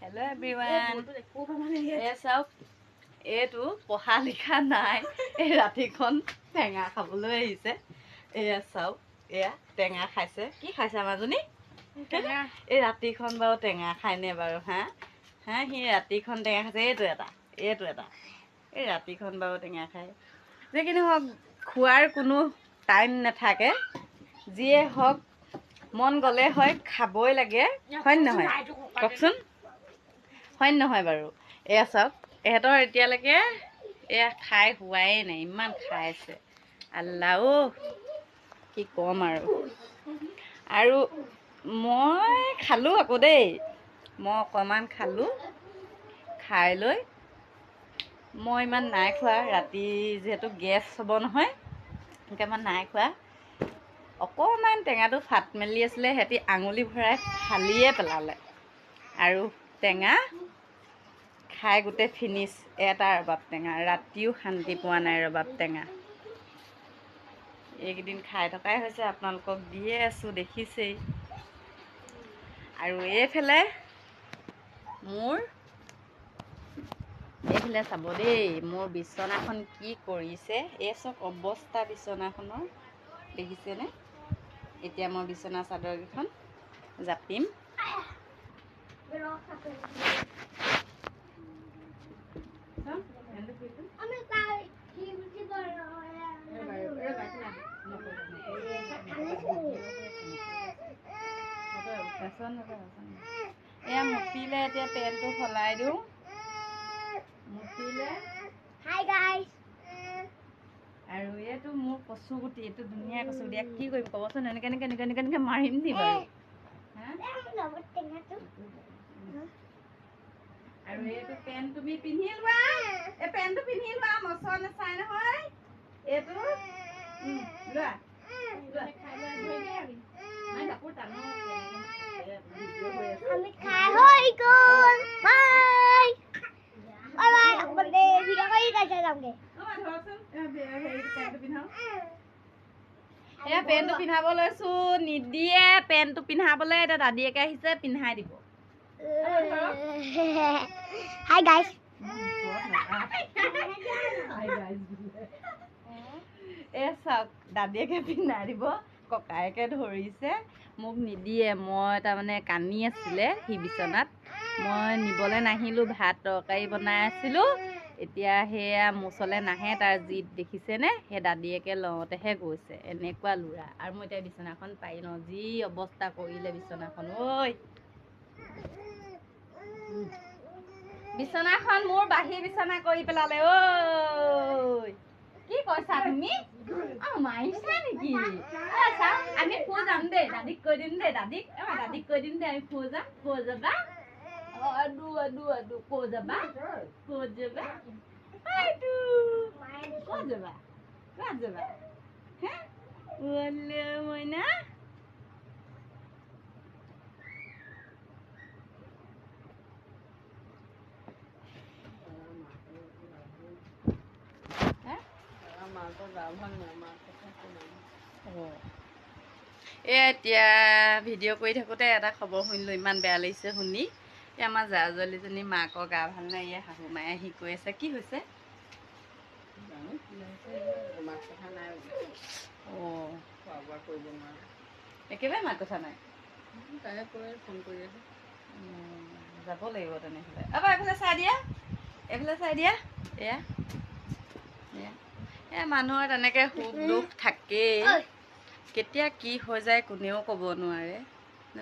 Hello everyone. চাওক এইটো পঢ়া লিখা নাই এই ৰাতিখন টেঙা খাবলৈ আহিছে এয়া চাওক এয়া টেঙা খাইছে কি খাইছে মাজনী এই ৰাতিখন বাৰু টেঙা খায়নে বাৰু হা হা সি ৰাতিখন টেঙা খাইছে এইটো এটা এই ৰাতিখন বাৰু টেঙা খায় যে কি নহওক খোৱাৰ কোনো টাইম নাথাকে যিয়ে হওক মন গ'লে হয় খাবই লাগে হয় নহয় কওকচোন হয় নহয় বাৰু এয়া চাওক এহেঁতৰ এতিয়ালৈকে এয়া খাই হোৱাই নাই ইমান খাইছে আল্লাহ কি ক'ম আৰু মই খালোঁ আকৌ দেই মই অকণমান খালোঁ খাই লৈ মই ইমান নাই খোৱা ৰাতি যিহেতু গেছ হ'ব নহয় এনেকৈ মই নাই খোৱা অকণমান টেঙাটো ফাট মেলি আছিলে সিহঁতি আঙুলি ভৰাই ফালিয়ে পেলালে আৰু টেঙা খাই গোটেই ফিনিছ এটা ৰবাব টেঙা ৰাতিও শান্তি পোৱা নাই ৰবাব টেঙা এইকেইদিন খাই থকাই হৈছে আপোনালোকক দিয়ে আছোঁ দেখিছেই আৰু এইফালে চাব দেই মোৰ বিচনাখন কি কৰিছে এই চব অৱস্থা বিচনাখনৰ দেখিছেনে এতিয়া মই বিচনা চাদৰকেইখন জাপিম এয়া মুতিলে এতিয়া পেণ্টটো সলাই দিওঁ মুতিলে আৰু এইটো মোৰ কচু গুটি এইটো ধুনীয়া কচু গুটি কি কৰিম ক'বচোন এনেকৈ মাৰিম নি বাৰু আৰু এইটো পেণ্ট তুমি পিন্ধি লোৱা এই পেণ্টটো পিন্ধি লোৱা মচৰ নাচাই নহয় এইটো লোৱা কাপোৰ টানো এয়া পেণ্টটো পিন্ধাব লৈছো নিদিয়ে পেণ্টটো পিন্ধাবলৈ এতিয়া দাদীয়েকে আহিছে পিন্ধাই দিব Hi guys. চাওক দাদীয়েকে পিন্ধাই দিব ককায়েকে ধৰিছে মোক নিদিয়ে মই তাৰমানে কান্দি আছিলে সি বিচনাত মই নিবলৈ নাহিলোঁ ভাত তৰকাৰী বনাই আছিলোঁ এতিয়া সেয়া মোচলে নাহে তাৰ জিদ দেখিছেনে সেই দাদীয়েকে লওঁতেহে গৈছে এনেকুৱা ল'ৰা আৰু মই এতিয়া বিচনাখন পাই লওঁ যি অৱস্থা কৰিলে বিচনাখন ঐ বিচনাখন মোৰ বাহিৰ বিচনা কৰি পেলালে ঐ কি কৈছা তুমি মাৰিছা নেকি আমি শুই যাম দেই দাদীক কৈ দিম দেই দাদীক কৈ দিম দেই আমি শুই যাম কৈ যাবা কৈ যাবা মইনা এতিয়া ভিডিঅ' কৰি থাকোঁতে এটা খবৰ শুনিলোঁ ইমান বেয়া লাগিছে শুনি এই আমাৰ জা জোৱালীজনী মাকৰ গা ভাল নাই এই শাহু মায়ে আহি কৈ আছে কি হৈছে একেবাৰে মাত কথা নাই যাব লাগিব তেনেহ'লে এইফালে চাই দিয়া এয়া মানুহৰ তেনেকৈ সুখ দুখ থাকেই কেতিয়া কি হৈ যায় কোনেও ক'ব নোৱাৰে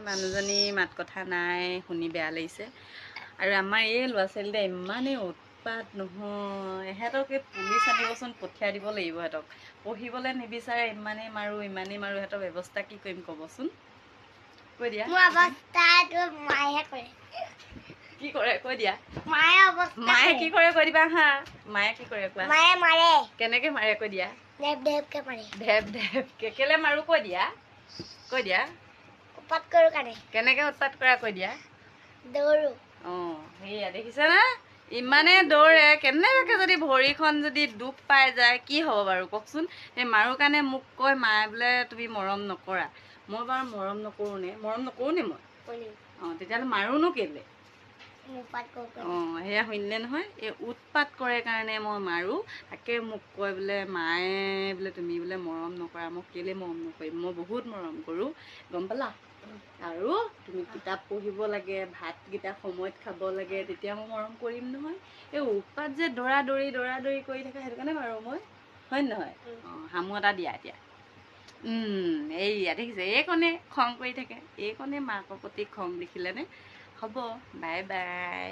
মানুহজনী মাত কথা নাই শুনি বেয়া লাগিছে আৰু আমাৰ এই ল'ৰা ছোৱালীতে ইমানেই উৎপাত নহয় এহেঁতক এই পুলিচ আনিবচোন পঠিয়াই দিব লাগিব সিহঁতক পঢ়িবলৈ নিবিচাৰে ইমানেই মাৰোঁ সিহঁতৰ ব্যৱস্থা কি কৰিম ক'বচোন কৈ দিয়া কি কৰে কৈ দিয়া মায়ে কি কৰে কৈ দিবা হা মায়ে কি কৰে কোৱা কেনেকৈ মাৰে কৈ দিয়া ঢেপ কেলে মাৰো কৈ দিয়া কেনেকৈ উৎপাত কৰা কৈ দিয়া সেয়া দেখিছে না ইমানে দৌৰে কেনেবাকৈ যদি ভৰিখন যদি দুখ পাই যায় কি হ'ব বাৰু কওকচোন সেই মাৰোঁ কাৰণে মোক কয় মায়ে বোলে তুমি মৰম নকৰা মই বাৰু মৰম নকৰোঁ নে মই তেতিয়াহ'লে মাৰোঁনো কেলে অঁ সেয়া শুনিলে নহয় এই উৎপাত কৰে কাৰণে মই মাৰোঁ তাকে মোক কয় বোলে মায়ে বোলে তুমি বোলে মৰম নকৰা মোক কেলৈ মৰম নকৰিম মই বহুত মৰম কৰোঁ গম পালা আৰু তুমি কিতাপ পঢ়িব লাগে ভাতকেইটা সময়ত খাব লাগে তেতিয়া মই মৰম কৰিম নহয় এই উৎপাত যে দৌৰা দৌৰি কৰি থাকে সেইটো কাৰণে মাৰোঁ মই হয় নহয় অঁ হামু এটা দিয়া এতিয়া এইয়া দেখিছে এইকণে খং কৰি থাকে এইকণে মাকৰ প্ৰতি খং দেখিলেনে হ'ব বাই বাই